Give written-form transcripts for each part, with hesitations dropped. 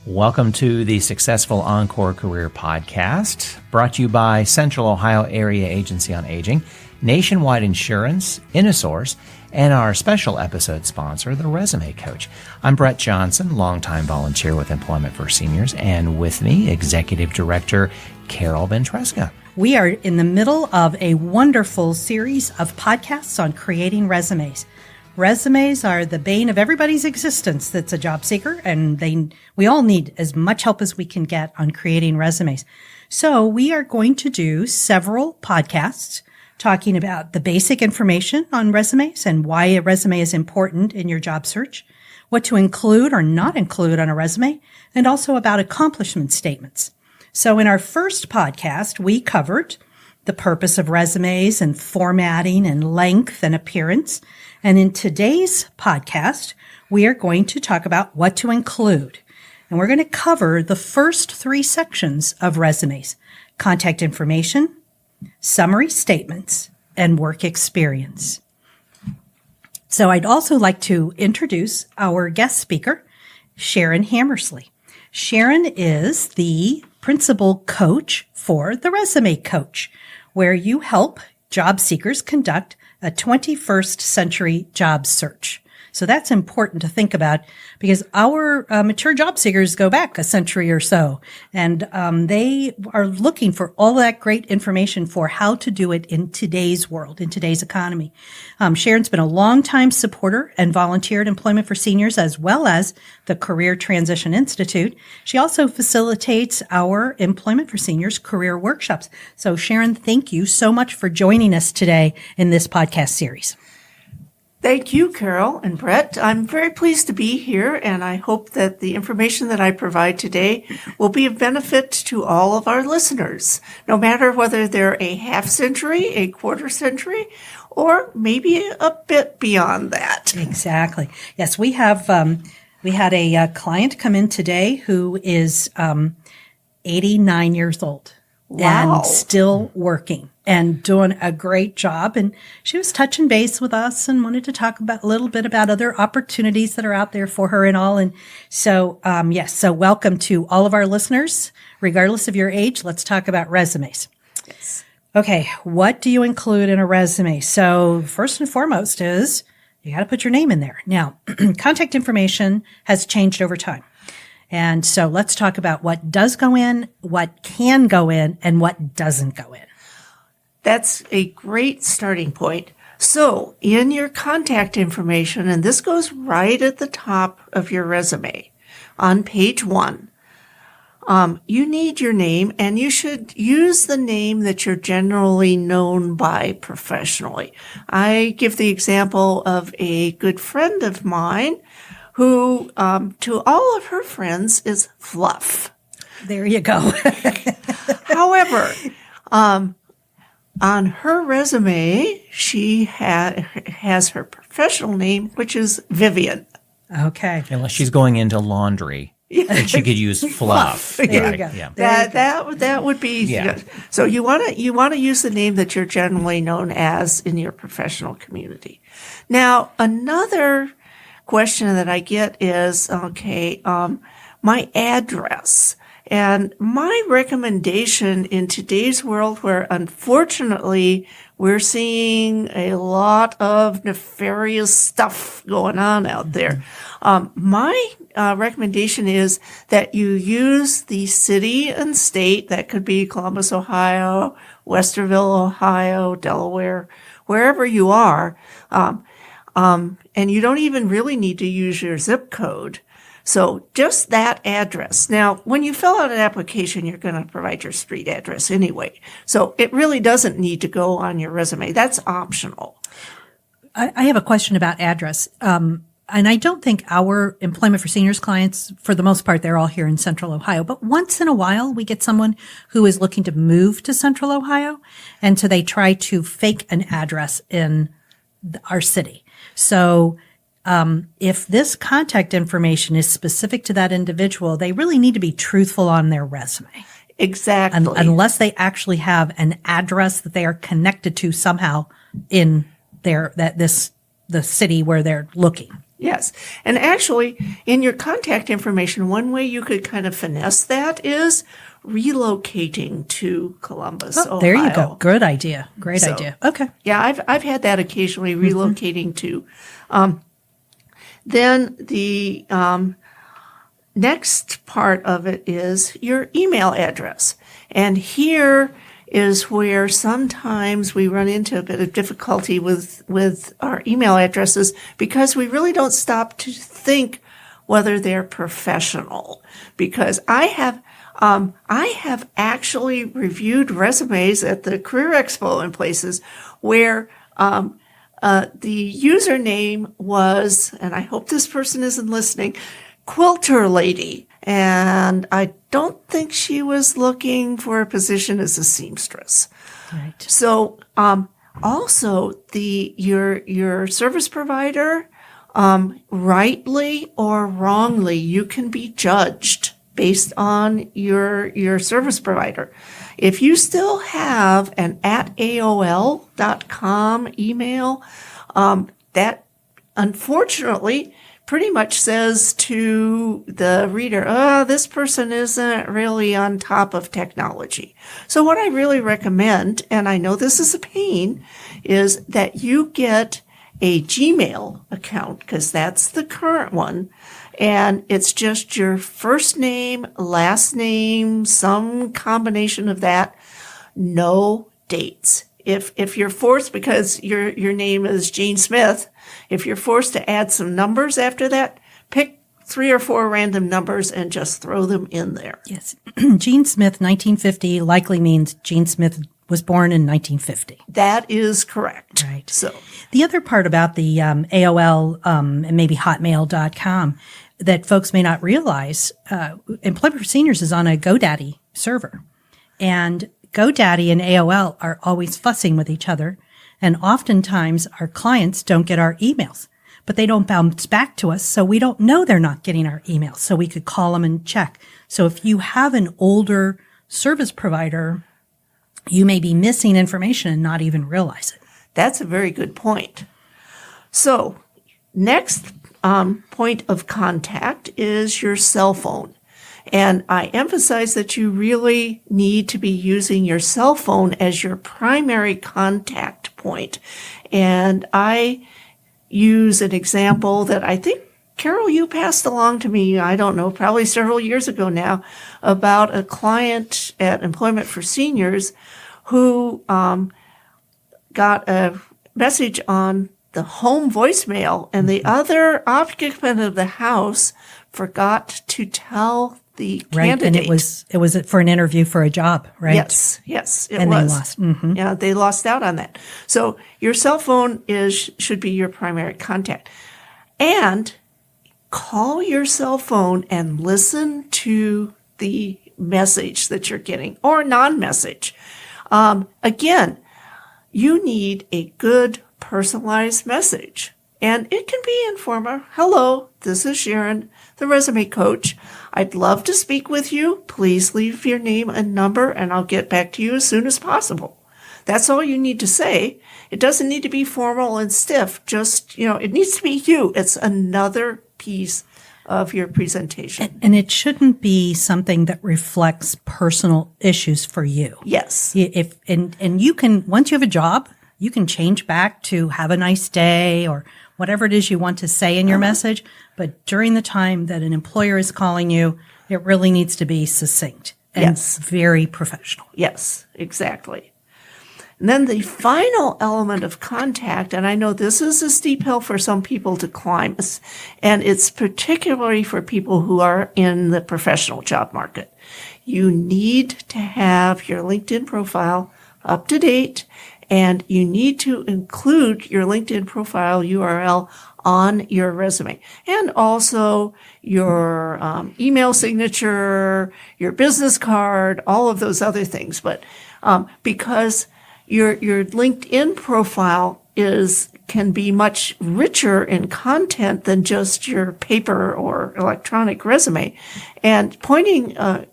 Welcome to the Successful Encore Career Podcast, brought to you by Central Ohio Area Agency on Aging, Nationwide Insurance, Innosource, and our special episode sponsor, the Resume Coach. I'm Brett Johnson, longtime volunteer with Employment for Seniors, and with me, Executive Director Carol Ventresca. We are in the middle of a wonderful series of podcasts on creating resumes. Resumes are the bane of everybody's existence that's a job seeker, and we all need as much help as we can get on creating resumes. So we are going to do several podcasts talking about the basic information on resumes and why a resume is important in your job search, what to include or not include on a resume, and also about accomplishment statements. So in our first podcast, we covered the purpose of resumes and formatting and length and appearance. And in today's podcast, we are going to talk about what to include. And we're going to cover the first three sections of resumes: contact information, summary statements, and work experience. So I'd also like to introduce our guest speaker, Sharon Hamersley. Sharon is the principal coach for the Resume Coach, where you help job seekers conduct a 21st century job search. So that's important to think about because our mature job seekers go back a century or so, and they are looking for all that great information for how to do it in today's world, in today's economy. Sharon's been a longtime supporter and volunteer at Employment for Seniors as well as the Career Transition Institute. She also facilitates our Employment for Seniors career workshops. So Sharon, thank you so much for joining us today in this podcast series. Thank you, Carol and Brett. I'm very pleased to be here, and I hope that the information that I provide today will be of benefit to all of our listeners, no matter whether they're a half century, a quarter century, or maybe a bit beyond that. Exactly. Yes, we had a client come in today who is 89 years old. Wow. And still working and doing a great job. And she was touching base with us and wanted to talk about a little bit about other opportunities that are out there for her and all. And so, so welcome to all of our listeners, regardless of your age. Let's talk about resumes. Yes. Okay. What do you include in a resume? So first and foremost is you got to put your name in there. Now, contact information has changed over time. And so let's talk about what does go in, what can go in, and what doesn't go in. That's a great starting point. So in your contact information, and this goes right at the top of your resume on page 1, you need your name, and you should use the name that you're generally known by professionally. I give the example of a good friend of mine who, to all of her friends, is Fluff. There you go. However, on her resume, she has her professional name, which is Vivian. Okay. Unless she's going into laundry, and she could use Fluff. There Right. you go. Yeah. That would be. Yeah. So you want to use the name that you're generally known as in your professional community. Now, another question that I get is, my address. And my recommendation in today's world, where unfortunately we're seeing a lot of nefarious stuff going on out there, my recommendation is that you use the city and state. That could be Columbus, Ohio, Westerville, Ohio, Delaware, wherever you are. And you don't even really need to use your zip code. So just that address. Now, when you fill out an application, you're going to provide your street address anyway. So it really doesn't need to go on your resume. That's optional. I have a question about address. And I don't think our Employment for Seniors clients, for the most part, they're all here in Central Ohio. But once in a while, we get someone who is looking to move to Central Ohio. And so they try to fake an address in our city. So if this contact information is specific to that individual, they really need to be truthful on their resume. Exactly. Unless they actually have an address that they are connected to somehow in the city where they're looking. Yes. And actually, in your contact information, one way you could kind of finesse that is relocating to Columbus, Ohio. There you go. Good idea. Great idea. Okay. Yeah, I've had that occasionally, relocating to. Then the next part of it is your email address. And here is where sometimes we run into a bit of difficulty with our email addresses because we really don't stop to think whether they're professional. Because I have actually reviewed resumes at the Career Expo and places where the username was, and I hope this person isn't listening, Quilter Lady. And I don't think she was looking for a position as a seamstress. Right. So, also your service provider, rightly or wrongly, you can be judged based on your service provider. If you still have an @AOL.com email, that unfortunately pretty much says to the reader, this person isn't really on top of technology. So what I really recommend, and I know this is a pain, is that you get a Gmail account, because that's the current one. And it's just your first name, last name, some combination of that, no dates. If you're forced, because your name is Jean Smith, if you're forced to add some numbers after that, pick 3 or 4 random numbers and just throw them in there. Yes. Jean Smith, 1950, likely means Jean Smith was born in 1950. That is correct. Right. So the other part about the AOL and maybe hotmail.com that folks may not realize, Employment for Seniors is on a GoDaddy server. And GoDaddy and AOL are always fussing with each other. And oftentimes our clients don't get our emails, but they don't bounce back to us. So we don't know they're not getting our emails. So we could call them and check. So if you have an older service provider, you may be missing information and not even realize it. that's a very good point. So next point of contact is your cell phone. And I emphasize that you really need to be using your cell phone as your primary contact point. And I use an example that I think, Carol, you passed along to me, I don't know, probably several years ago now, about a client at Employment for Seniors who got a message on the home voicemail, and the other occupant of the house forgot to tell the candidate. And it was for an interview for a job, right? Yes, it was. And they lost. Mm-hmm. Yeah, they lost out on that. So your cell phone should be your primary contact. And call your cell phone and listen to the message that you're getting, or non-message. Again, you need a good personalized message. And it can be informal. Hello, this is Sharon, the resume coach. I'd love to speak with you. Please leave your name and number, and I'll get back to you as soon as possible. That's all you need to say. It doesn't need to be formal and stiff. Just, it needs to be you. It's another piece of your presentation. And it shouldn't be something that reflects personal issues for you. Yes. And you can, once you have a job, you can change back to have a nice day or whatever it is you want to say in your message. But during the time that an employer is calling you, it really needs to be succinct and very professional. Yes, exactly. And then the final element of contact, and I know this is a steep hill for some people to climb, and it's particularly for people who are in the professional job market. You need to have your LinkedIn profile up to date, and you need to include your LinkedIn profile URL on your resume, and also your email signature, your business card, all of those other things. But because your LinkedIn profile can be much richer in content than just your paper or electronic resume, and pointing a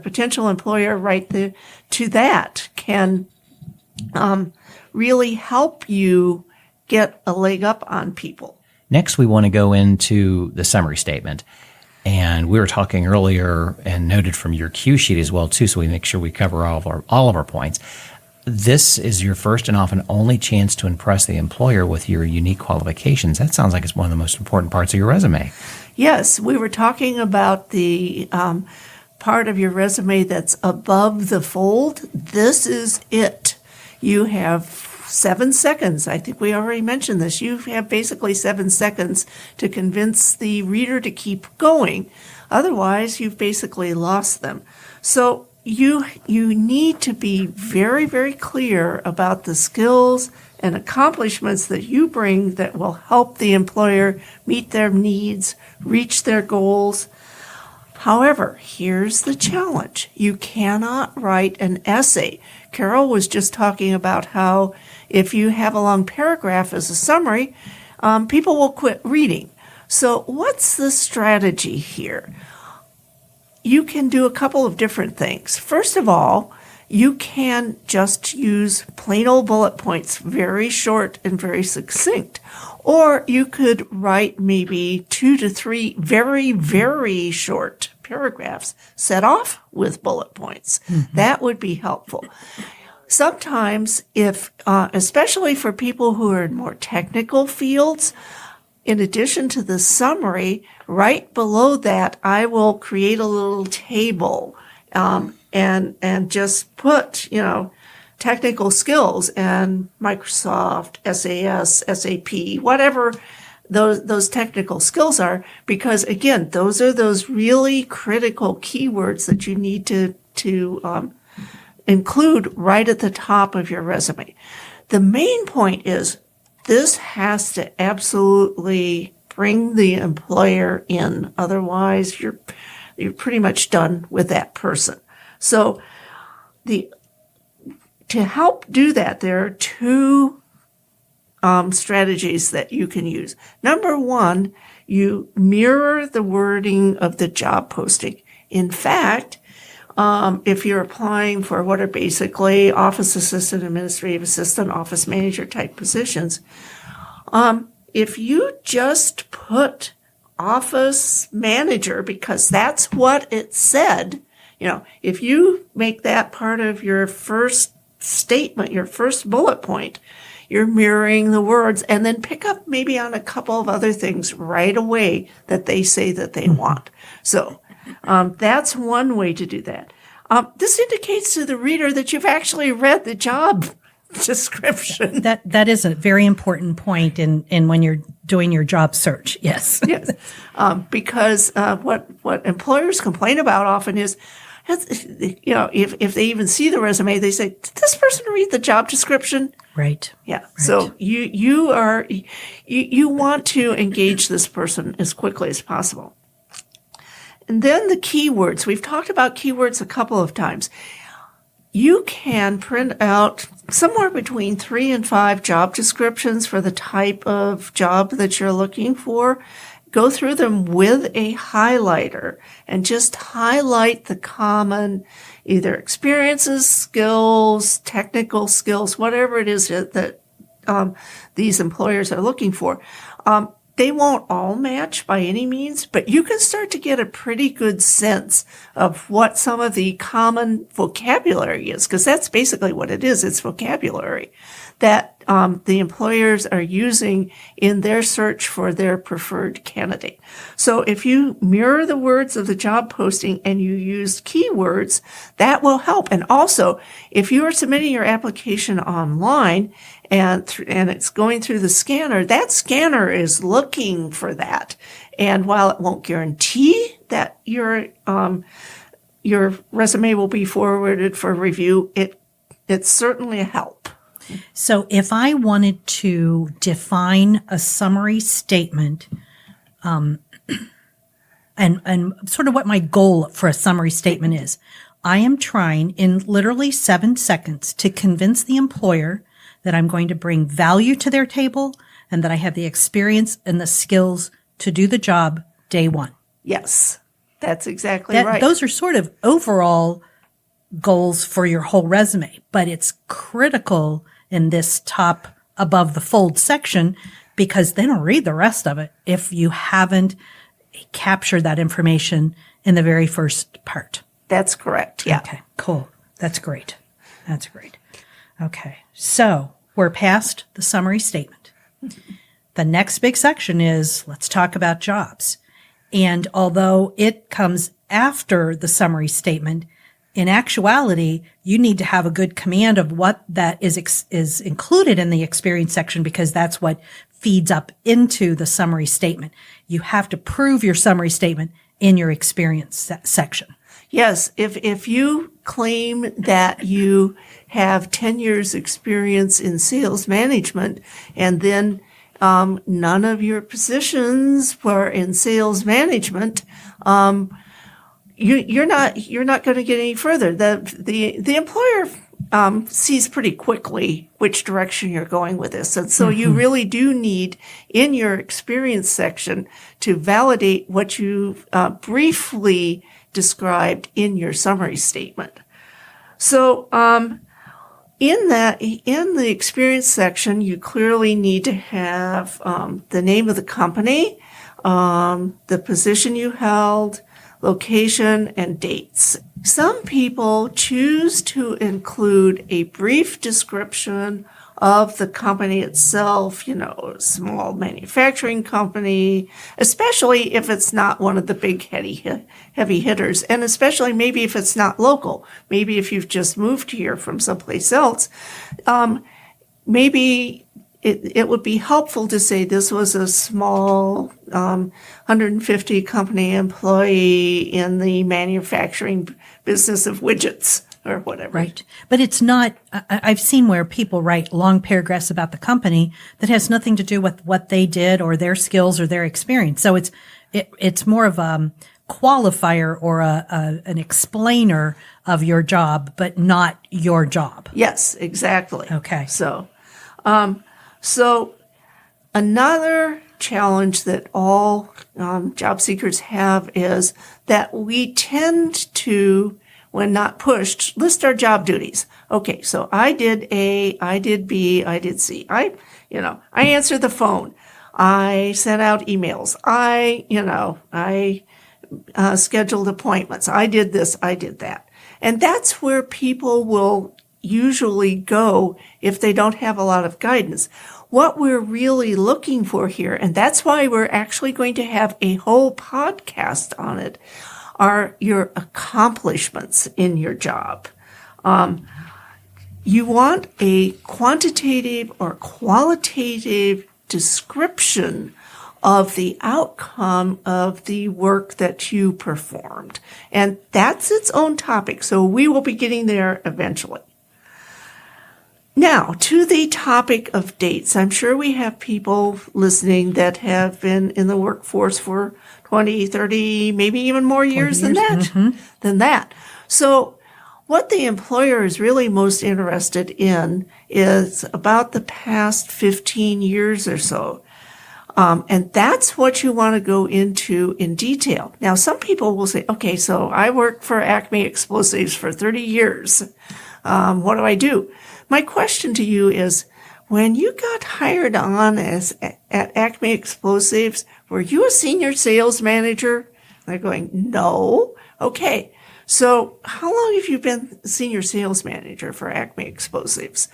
potential employer right to that can really help you get a leg up on people. Next, we want to go into the summary statement. And we were talking earlier and noted from your cue sheet as well, too, so we make sure we cover all of our points. This is your first and often only chance to impress the employer with your unique qualifications. That sounds like it's one of the most important parts of your resume. Yes, we were talking about the part of your resume that's above the fold. This is it. You have 7 seconds. I think we already mentioned this. You have basically 7 seconds to convince the reader to keep going. Otherwise, you've basically lost them. So you need to be very, very clear about the skills and accomplishments that you bring that will help the employer meet their needs, reach their goals. However, here's the challenge. You cannot write an essay. Carol was just talking about how if you have a long paragraph as a summary, people will quit reading. So what's the strategy here? You can do a couple of different things. First of all, you can just use plain old bullet points, very short and very succinct. Or you could write maybe 2 to 3 very, very short paragraphs set off with bullet points. Mm-hmm. That would be helpful. Sometimes if, especially for people who are in more technical fields, in addition to the summary, right below that, I will create a little table, and just put, technical skills and Microsoft, SAS, SAP, whatever those technical skills are, because again, those are those really critical keywords that you need to include right at the top of your resume. The main point is this has to absolutely bring the employer in. Otherwise, you're pretty much done with that person. So to help do that, there are 2 strategies that you can use. Number 1, you mirror the wording of the job posting. In fact, if you're applying for what are basically office assistant, administrative assistant, office manager type positions, if you just put office manager, because that's what it said, if you make that part of your first statement, your first bullet point, you're mirroring the words, and then pick up maybe on a couple of other things right away that they say that they want. So that's one way to do that. This indicates to the reader that you've actually read the job description. That is a very important point in when you're doing your job search. Yes. Yes. Because what employers complain about often is, if they even see the resume, they say, did this person read the job description? Right. Yeah. Right. So you want to engage this person as quickly as possible. And then the keywords. We've talked about keywords a couple of times. You can print out somewhere between 3 and 5 job descriptions for the type of job that you're looking for. Go through them with a highlighter and just highlight the common either experiences, skills, technical skills, whatever it is that these employers are looking for. They won't all match by any means, but you can start to get a pretty good sense of what some of the common vocabulary is, because that's basically what it is. It's vocabulary that the employers are using in their search for their preferred candidate. So if you mirror the words of the job posting and you use keywords, that will help. And also, if you are submitting your application online and it's going through the scanner, that scanner is looking for that. And while it won't guarantee that your resume will be forwarded for review, it's certainly a help. So if I wanted to define a summary statement, and sort of what my goal for a summary statement is, I am trying in literally 7 seconds to convince the employer that I'm going to bring value to their table and that I have the experience and the skills to do the job day one. Yes, that's exactly right. Those are sort of overall goals for your whole resume, but it's critical in this top above the fold section because they don't read the rest of it if you haven't captured that information in the very first part. That's correct. Yeah. Okay, cool. That's great. That's great. Okay, so we're past the summary statement. The next big section is let's talk about jobs. And although it comes after the summary statement, in actuality, you need to have a good command of what that is included in the experience section, because that's what feeds up into the summary statement. You have to prove your summary statement in your experience section. Yes, if you claim that you have 10 years experience in sales management and then none of your positions were in sales management, you're not going to get any further. The employer sees pretty quickly which direction you're going with this, and so you really do need in your experience section to validate what you briefly described in your summary statement. So in the experience section, you clearly need to have the name of the company, the position you held, location, and dates. Some people choose to include a brief description of the company itself, a small manufacturing company, especially if it's not one of the big heavy hitters, and especially maybe if it's not local. Maybe if you've just moved here from someplace else, maybe it would be helpful to say this was a small 150 company employee in the manufacturing business of widgets or whatever. Right. But it's not, I've seen where people write long paragraphs about the company that has nothing to do with what they did or their skills or their experience. So it's more of a qualifier or an explainer of your job, but not your job. Yes, exactly. Okay. So another challenge that all job seekers have is that we tend to, when not pushed, list our job duties. Okay, so I did A, I did B, I did C. I answered the phone. I sent out emails. I scheduled appointments. I did this, I did that. And that's where people will usually go if they don't have a lot of guidance. What we're really looking for here, and that's why we're actually going to have a whole podcast on it, are your accomplishments in your job. You want a quantitative or qualitative description of the outcome of the work that you performed. And that's its own topic, so we will be getting there eventually. Now, to the topic of dates, I'm sure we have people listening that have been in the workforce for 20, 30, maybe even more years than that. So what the employer is really most interested in is about the past 15 years or so. And that's what you want to go into in detail. Now, some people will say, okay, so I worked for Acme Explosives for 30 years. What do I do? My question to you is, when you got hired on at Acme Explosives, were you a senior sales manager? They're going, no. Okay. So how long have you been senior sales manager for Acme Explosives?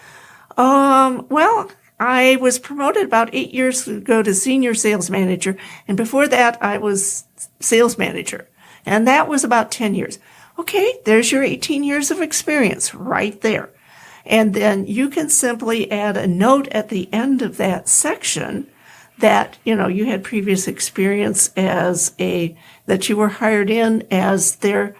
Well, I was promoted about 8 years ago to senior sales manager. And before that, I was sales manager. And that was about 10 years. Okay. There's your 18 years of experience right there. And then you can simply add a note at the end of that section that, you had previous experience that you were hired in as their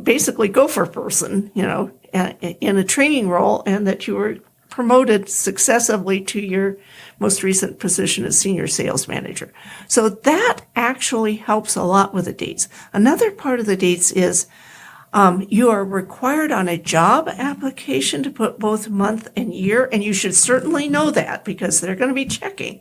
basically gopher person, in a training role, and that you were promoted successively to your most recent position as senior sales manager. So that actually helps a lot with the dates. Another part of the dates is you are required on a job application to put both month and year, and you should certainly know that because they're going to be checking.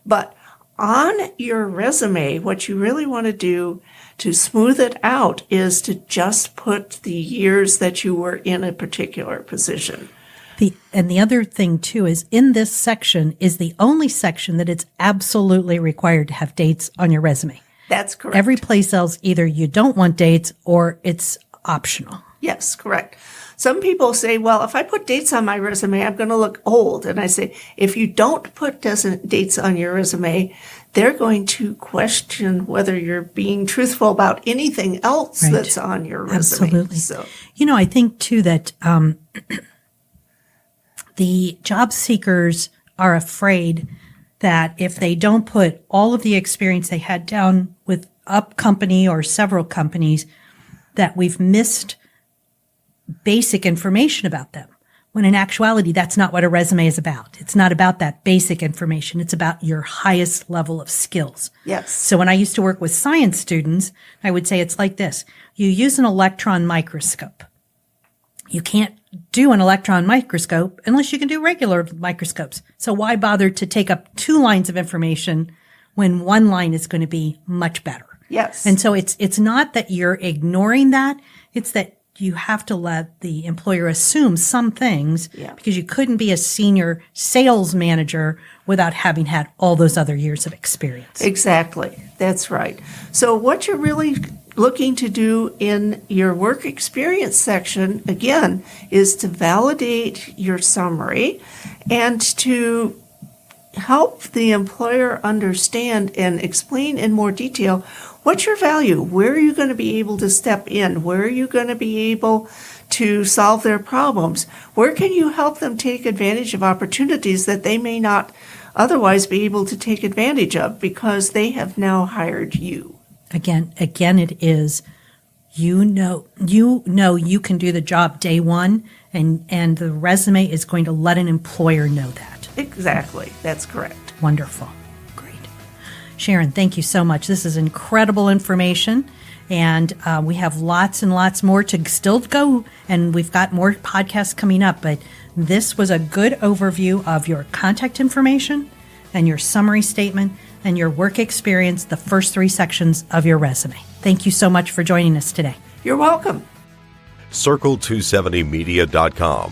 But on your resume, what you really want to do to smooth it out is to just put the years that you were in a particular position. The other thing too is in this section is the only section that it's absolutely required to have dates on your resume. That's correct. Every place else, either you don't want dates or it's optional. Yes, correct. Some people say, well, if I put dates on my resume, I'm going to look old. And I say, if you don't put dates on your resume, they're going to question whether you're being truthful about anything else that's on your resume. Absolutely. So, I think too that the job seekers are afraid that if they don't put all of the experience they had down with a company or several companies, that we've missed basic information about them. When in actuality, that's not what a resume is about. It's not about that basic information. It's about your highest level of skills. yes. So when I used to work with science students, I would say it's like this. You use an electron microscope. You can't do an electron microscope unless you can do regular microscopes. So why bother to take up 2 lines of information when 1 line is going to be much better? Yes. And so it's not that you're ignoring that. It's that you have to let the employer assume some things because you couldn't be a senior sales manager without having had all those other years of experience. Exactly. That's right. So what you're really looking to do in your work experience section, again, is to validate your summary and to help the employer understand and explain in more detail what's your value, where are you going to be able to step in, where are you going to be able to solve their problems, where can you help them take advantage of opportunities that they may not otherwise be able to take advantage of because they have now hired you. Again, it is, you know you can do the job day one, and the resume is going to let an employer know that. Exactly. That's correct. Wonderful. Great. Sharon, thank you so much. This is incredible information, and we have lots and lots more to still go, and we've got more podcasts coming up, but this was a good overview of your contact information and your summary statement and your work experience, the first 3 sections of your resume. Thank you so much for joining us today. You're welcome. Circle270media.com.